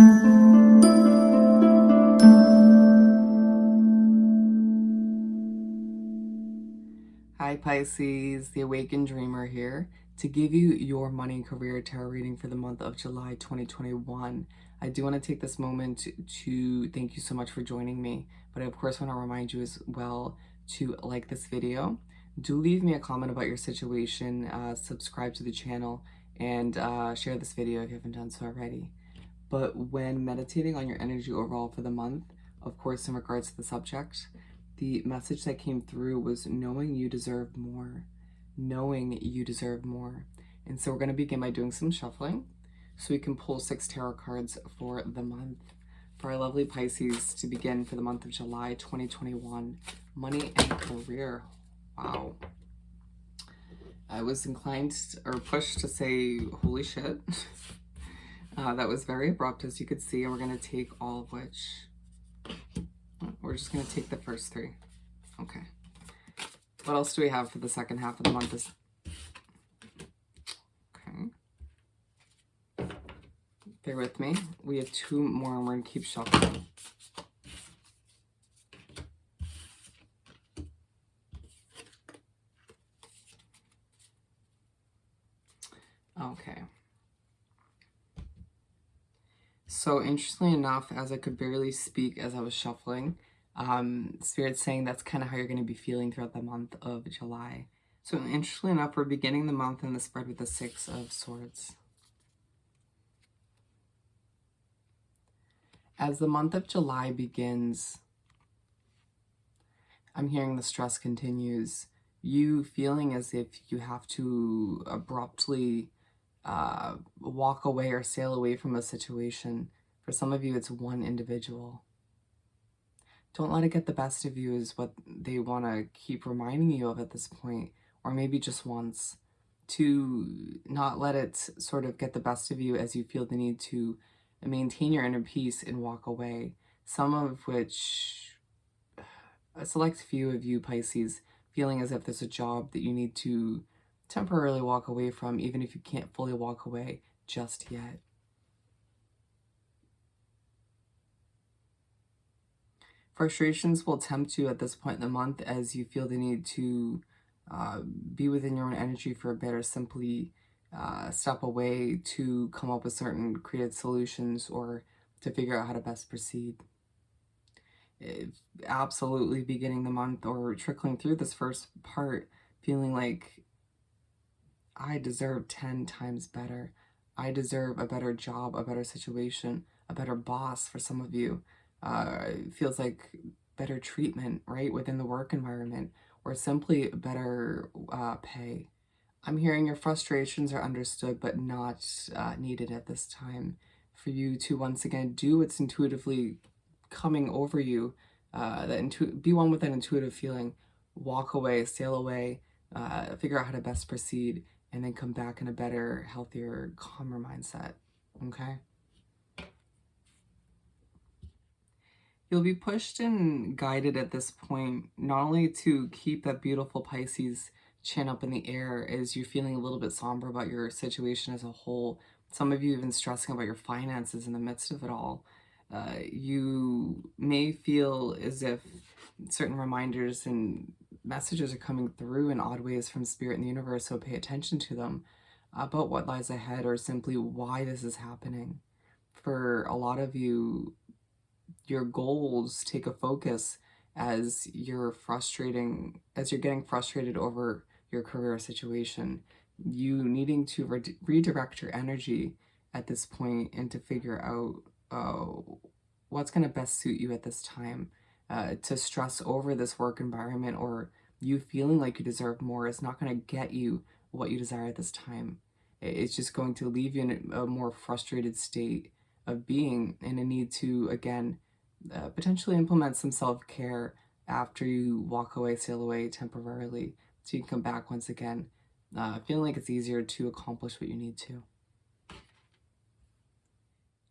Hi Pisces, the Awakened Dreamer here to give you your money and career tarot reading for the month of July 2021. I do want to take this moment to thank you so much for joining me, but I of course want to remind you as well to like this video. Do leave me a comment about your situation, subscribe to the channel, and share this video if you haven't done so already. But when meditating on your energy overall for the month, of course, in regards to the subject, the message that came through was knowing you deserve more. Knowing you deserve more. And so we're going to begin by doing some shuffling so we can pull 6 tarot cards for the month. For our lovely Pisces to begin for the month of July 2021. Money and career. Wow. I was inclined or pushed to say, holy shit. That was very abrupt, as you could see, and we're going to take all of which. We're just going to take the first 3. Okay. What else do we have for the second half of the month? Okay. Bear with me. We have 2 more and we're going to keep shuffling. Okay. So interestingly enough, as I could barely speak as I was shuffling, Spirit's saying that's kind of how you're going to be feeling throughout the month of July. So interestingly enough, we're beginning the month in the spread with the 6 of Swords. As the month of July begins, I'm hearing the stress continues. You feeling as if you have to abruptly walk away or sail away from a situation. For some of you, it's one individual. Don't let it get the best of you is what they want to keep reminding you of at this point, or maybe just once. To not let it sort of get the best of you as you feel the need to maintain your inner peace and walk away. Some of which, a select few of you Pisces, feeling as if there's a job that you need to temporarily walk away from, even if you can't fully walk away just yet. Frustrations will tempt you at this point in the month as you feel the need to be within your own energy for a bit, or simply step away to come up with certain creative solutions or to figure out how to best proceed. Absolutely beginning the month or trickling through this first part, feeling like I deserve 10 times better. I deserve a better job, a better situation, a better boss for some of you. It feels like better treatment, right, within the work environment, or simply better pay. I'm hearing your frustrations are understood but not needed at this time. For you to once again do what's intuitively coming over you, be one with that intuitive feeling, walk away, sail away, figure out how to best proceed, and then come back in a better, healthier, calmer mindset, okay? You'll be pushed and guided at this point, not only to keep that beautiful Pisces chin up in the air as you're feeling a little bit somber about your situation as a whole, some of you even stressing about your finances in the midst of it all. You may feel as if certain reminders and messages are coming through in odd ways from Spirit and the universe, so pay attention to them about what lies ahead or simply why this is happening. For a lot of you, your goals take a focus as you're getting frustrated over your career situation. You needing to redirect your energy at this point and to figure out what's going to best suit you at this time. To stress over this work environment or you feeling like you deserve more is not going to get you what you desire at this time. It's just going to leave you in a more frustrated state of being and a need to, again, potentially implement some self-care after you walk away, sail away temporarily, so you can come back once again, feeling like it's easier to accomplish what you need to.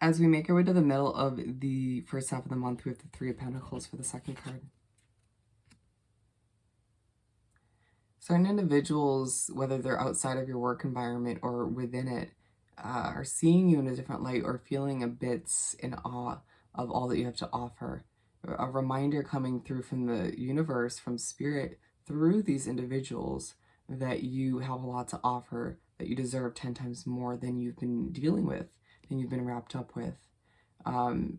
As we make our way to the middle of the first half of the month, we have the 3 of Pentacles for the second card. Certain individuals, whether they're outside of your work environment or within it, are seeing you in a different light or feeling a bit in awe of all that you have to offer. A reminder coming through from the universe, from spirit, through these individuals that you have a lot to offer, that you deserve 10 times more than you've been dealing with, than you've been wrapped up with.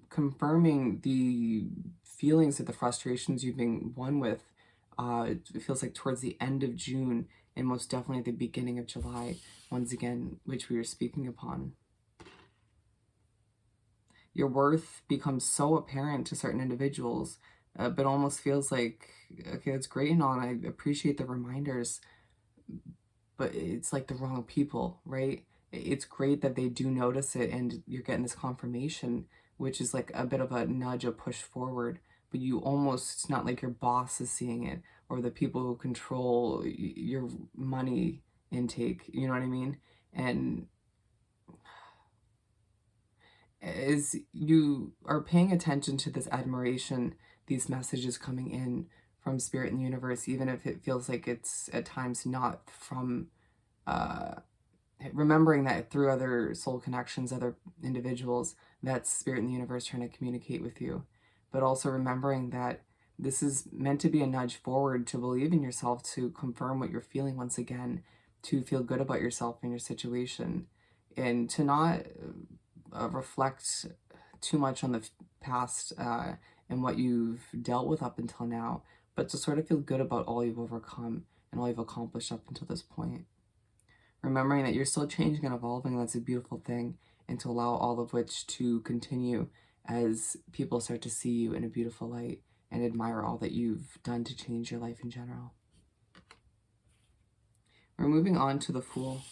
Confirming the feelings of the frustrations you've been one with. It feels like towards the end of June and most definitely at the beginning of July, once again, which we were speaking upon. Your worth becomes so apparent to certain individuals, but almost feels like, okay, that's great and all, and I appreciate the reminders, but it's like the wrong people, right? It's great that they do notice it and you're getting this confirmation, which is like a bit of a nudge, a push forward, but you almost, it's not like your boss is seeing it or the people who control your money intake, you know what I mean? And as you are paying attention to this admiration, these messages coming in from spirit and the universe, even if it feels like it's at times not from, uh, remembering that through other soul connections, other individuals, that's spirit and the universe trying to communicate with you. But also remembering that this is meant to be a nudge forward to believe in yourself, to confirm what you're feeling once again, to feel good about yourself and your situation, and to not reflect too much on the past and what you've dealt with up until now, but to sort of feel good about all you've overcome and all you've accomplished up until this point. Remembering that you're still changing and evolving, that's a beautiful thing, and to allow all of which to continue as people start to see you in a beautiful light and admire all that you've done to change your life in general. We're moving on to the Fool.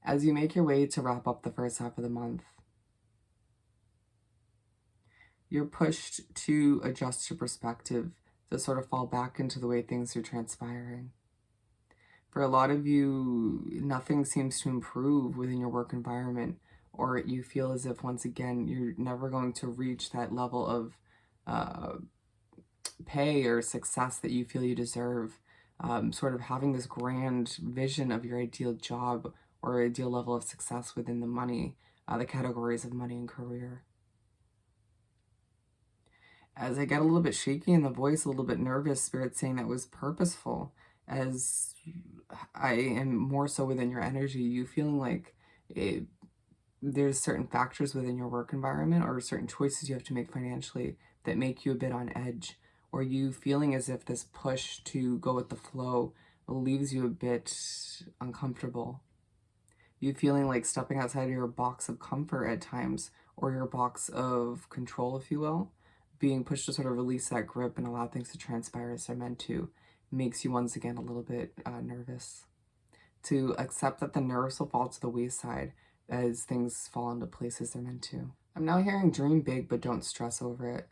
As you make your way to wrap up the first half of the month, you're pushed to adjust your perspective, to sort of fall back into the way things are transpiring. For a lot of you, nothing seems to improve within your work environment, or you feel as if, once again, you're never going to reach that level of pay or success that you feel you deserve. Sort of having this grand vision of your ideal job or ideal level of success within the money, the categories of money and career. As I get a little bit shaky in the voice, a little bit nervous, Spirit saying that was purposeful, as I am more so within your energy, you feeling like there's certain factors within your work environment or certain choices you have to make financially that make you a bit on edge, or you feeling as if this push to go with the flow leaves you a bit uncomfortable. You feeling like stepping outside of your box of comfort at times, or your box of control, if you will, being pushed to sort of release that grip and allow things to transpire as they're meant to, makes you once again a little bit nervous. To accept that the nerves will fall to the wayside as things fall into place as they're meant to. I'm now hearing dream big, but don't stress over it.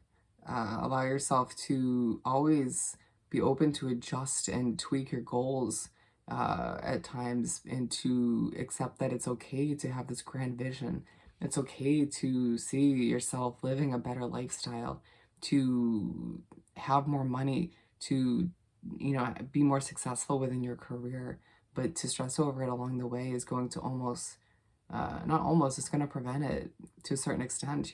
Allow yourself to always be open to adjust and tweak your goals at times, and to accept that it's okay to have this grand vision. It's okay to see yourself living a better lifestyle, to have more money, to be more successful within your career. But to stress over it along the way is going to almost not almost, it's going to prevent it to a certain extent.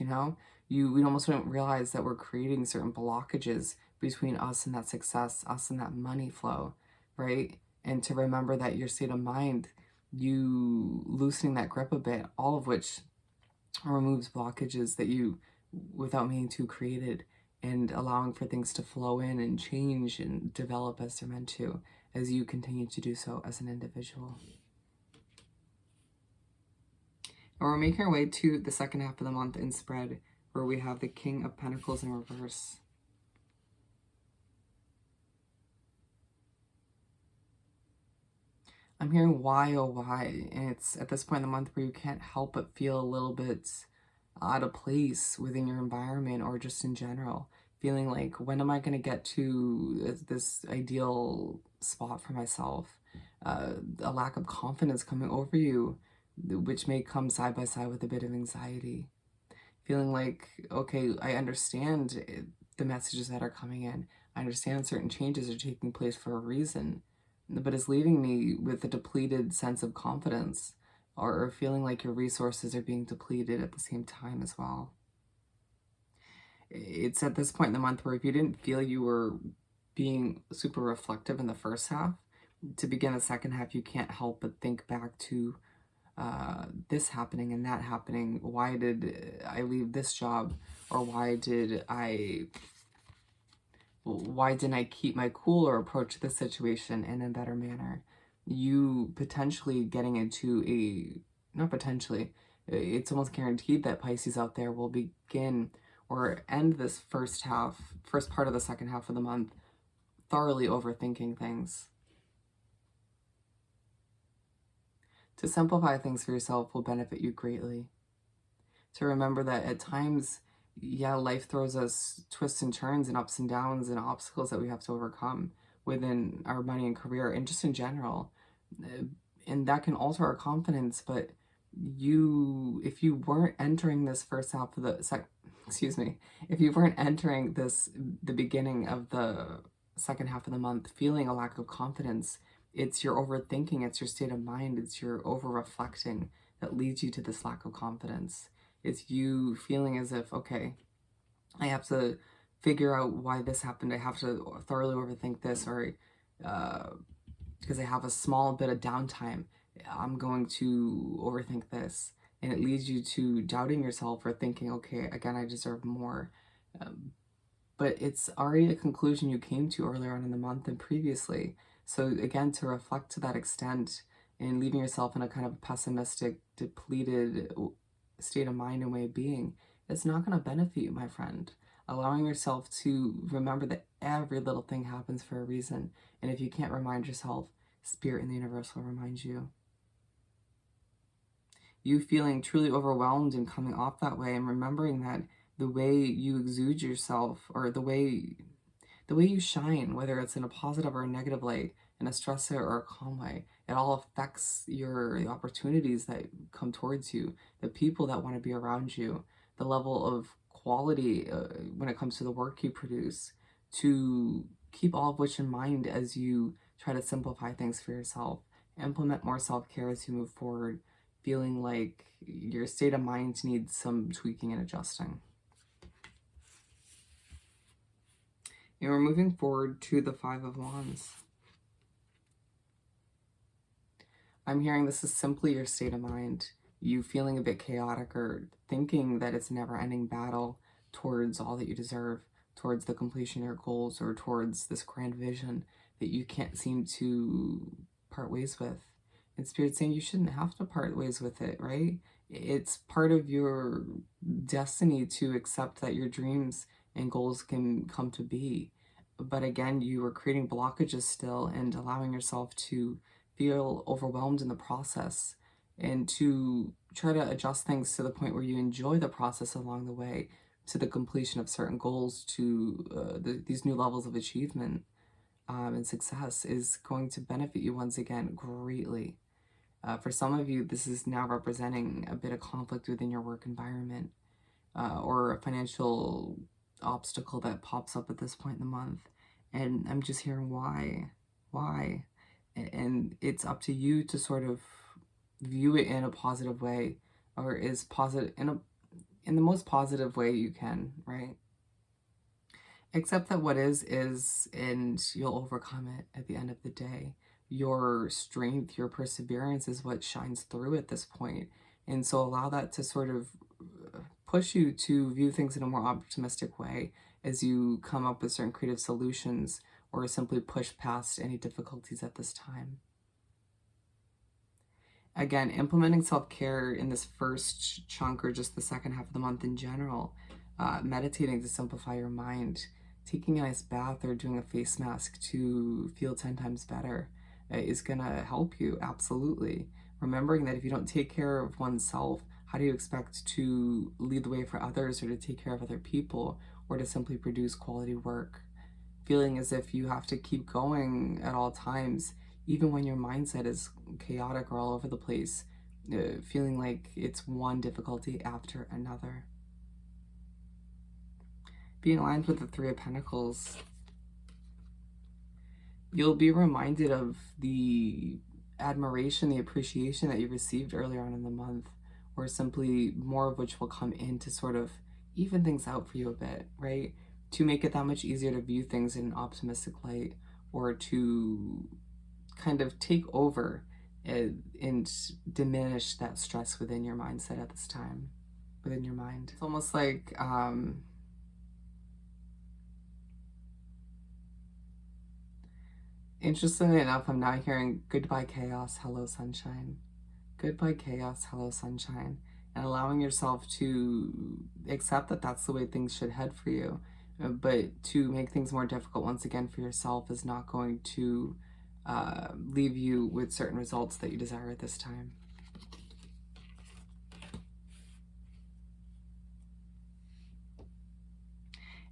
We almost don't realize that we're creating certain blockages between us and that success, us and that money flow, right? And to remember that your state of mind, you loosening that grip a bit, all of which removes blockages that you, without meaning to, created, and allowing for things to flow in and change and develop as they're meant to, as you continue to do so as an individual. And we're making our way to the second half of the month in spread, where we have the King of Pentacles in reverse. I'm hearing why, oh why, and it's at this point in the month where you can't help but feel a little bit out of place within your environment or just in general, feeling like, when am I going to get to this ideal spot for myself? A lack of confidence coming over you, which may come side by side with a bit of anxiety. Feeling like, okay, I understand the messages that are coming in. I understand certain changes are taking place for a reason. but is leaving me with a depleted sense of confidence, or feeling like your resources are being depleted at the same time as well. It's at this point in the month where if you didn't feel you were being super reflective in the first half, to begin the second half, you can't help but think back to this happening and that happening. Why did I leave this job? Or why didn't I keep my cool or approach the situation in a better manner? You potentially getting into not potentially, it's almost guaranteed that Pisces out there will begin or end this first part of the second half of the month, thoroughly overthinking things. To simplify things for yourself will benefit you greatly. To remember that at times, yeah, life throws us twists and turns and ups and downs and obstacles that we have to overcome within our money and career and just in general. Uh, And that can alter our confidence, but if you weren't entering this first half of excuse me, if you weren't entering the beginning of the second half of the month feeling a lack of confidence, it's your overthinking, it's your state of mind, it's your over reflecting that leads you to this lack of confidence. It's you feeling as if, okay, I have to figure out why this happened. I have to thoroughly overthink this, or because I have a small bit of downtime, I'm going to overthink this. And it leads you to doubting yourself or thinking, okay, again, I deserve more. Um, but it's already a conclusion you came to earlier on in the month and previously. So again, to reflect to that extent and leaving yourself in a kind of pessimistic, depleted state of mind and way of being, it's not going to benefit you, my friend. Allowing yourself to remember that every little thing happens for a reason. And if you can't remind yourself, Spirit and the universe will remind you. You feeling truly overwhelmed and coming off that way and remembering that the way you exude yourself, or the way you shine, whether it's in a positive or a negative light, in a stressor or a calm way, it all affects the opportunities that come towards you, the people that want to be around you, the level of quality when it comes to the work you produce. To keep all of which in mind as you try to simplify things for yourself, implement more self-care as you move forward, feeling like your state of mind needs some tweaking and adjusting. And we're moving forward to the Five of Wands. I'm hearing this is simply your state of mind. You feeling a bit chaotic or thinking that it's a never-ending battle towards all that you deserve, towards the completion of your goals, or towards this grand vision that you can't seem to part ways with. And Spirit's saying you shouldn't have to part ways with it, right? It's part of your destiny to accept that your dreams and goals can come to be. But again, you are creating blockages still and allowing yourself to feel overwhelmed in the process, and to try to adjust things to the point where you enjoy the process along the way to the completion of certain goals, to these new levels of achievement and success is going to benefit you once again greatly. For some of you, this is now representing a bit of conflict within your work environment, or a financial obstacle that pops up at this point in the month. And I'm just hearing why. And it's up to you to sort of view it in a positive way, or is positive in the most positive way you can, right? Accept that what is, and you'll overcome it at the end of the day. Your strength, your perseverance is what shines through at this point. And so allow that to sort of push you to view things in a more optimistic way as you come up with certain creative solutions, or simply push past any difficulties at this time. Again, implementing self-care in this first chunk, or just the second half of the month in general, meditating to simplify your mind, taking a nice bath or doing a face mask to feel 10 times better is going to help you, absolutely. Remembering that if you don't take care of oneself, how do you expect to lead the way for others, or to take care of other people, or to simply produce quality work? Feeling as if you have to keep going at all times, even when your mindset is chaotic or all over the place, feeling like it's one difficulty after another. Being aligned with the Three of Pentacles, You'll be reminded of the admiration, the appreciation that you received earlier on in the month, or simply more of which will come in to sort of even things out for you a bit, right? To make it that much easier to view things in an optimistic light, or to kind of take over and diminish that stress within your mindset at this time, within your mind. It's almost like, interestingly enough, I'm now hearing goodbye chaos, hello sunshine. Goodbye chaos, hello sunshine. And allowing yourself to accept that that's the way things should head for you. But to make things more difficult once again for yourself is not going to leave you with certain results that you desire at this time.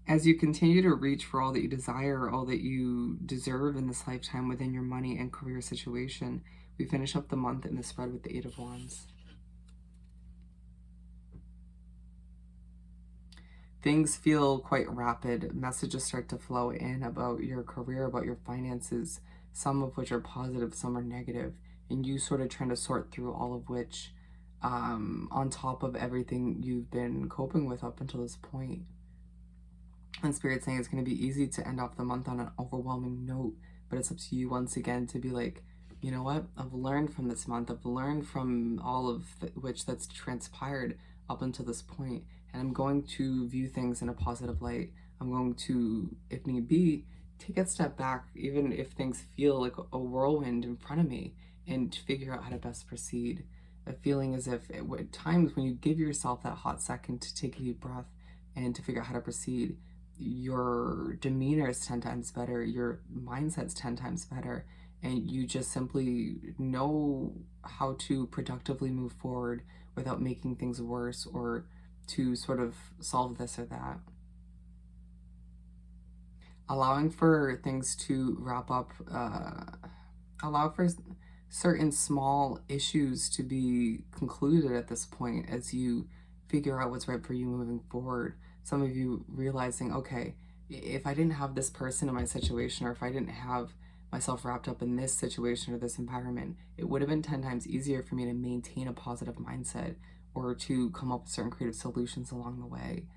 As you continue to reach for all that you desire, all that you deserve in this lifetime within your money and career situation, we finish up the month in the spread with the Eight of Wands. Things feel quite rapid. Messages start to flow in about your career, about your finances, some of which are positive, some are negative, and you sort of trying to sort through all of which, on top of everything you've been coping with up until this point. And Spirit saying it's going to be easy to end off the month on an overwhelming note, but it's up to you once again to be like, you know what? I've learned from this month. I've learned from all of which that's transpired up until this point, and I'm going to view things in a positive light. I'm going to, if need be, take a step back, even if things feel like a whirlwind in front of me, and figure out how to best proceed. A feeling as if at times when you give yourself that hot second to take a deep breath and to figure out how to proceed, your demeanor is 10 times better, your mindset's 10 times better, and you just simply know how to productively move forward without making things worse or to sort of solve this or that. Allowing for things to wrap up, allow for certain small issues to be concluded at this point as you figure out what's right for you moving forward. Some of you realizing, okay, if I didn't have this person in my situation, or if I didn't have myself wrapped up in this situation or this environment, it would have been 10 times easier for me to maintain a positive mindset or to come up with certain creative solutions along the way.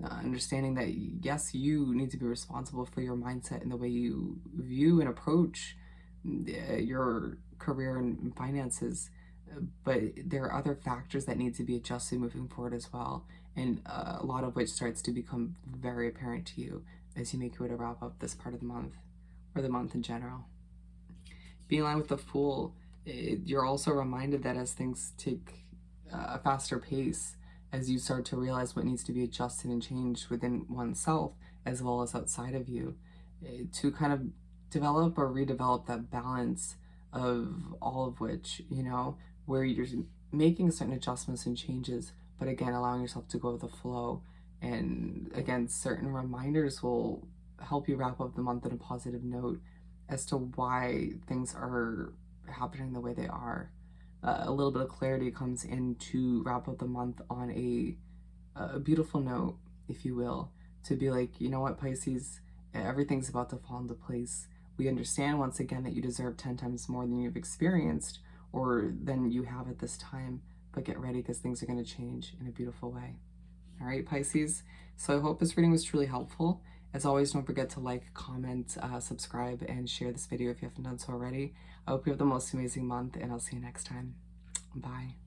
Understanding that, yes, you need to be responsible for your mindset and the way you view and approach your career and finances, but there are other factors that need to be adjusted moving forward as well, and a lot of which starts to become very apparent to you as you make your way to wrap up this part of the month, or the month in general. Being aligned with the Fool, you're also reminded that as things take a faster pace, as you start to realize what needs to be adjusted and changed within oneself as well as outside of you, to kind of develop or redevelop that balance of all of which, where you're making certain adjustments and changes, but again, allowing yourself to go with the flow. And again, certain reminders will help you wrap up the month on a positive note as to why things are happening the way they are. A little bit of clarity comes in to wrap up the month on a beautiful note, if you will, to be like, you know what, Pisces, everything's about to fall into place. We understand once again that you deserve 10 times more than you've experienced or than you have at this time, but get ready because things are going to change in a beautiful way. All right, Pisces. So I hope this reading was truly helpful. As always, don't forget to like, comment, subscribe, and share this video if you haven't done so already. I hope you have the most amazing month, and I'll see you next time. Bye.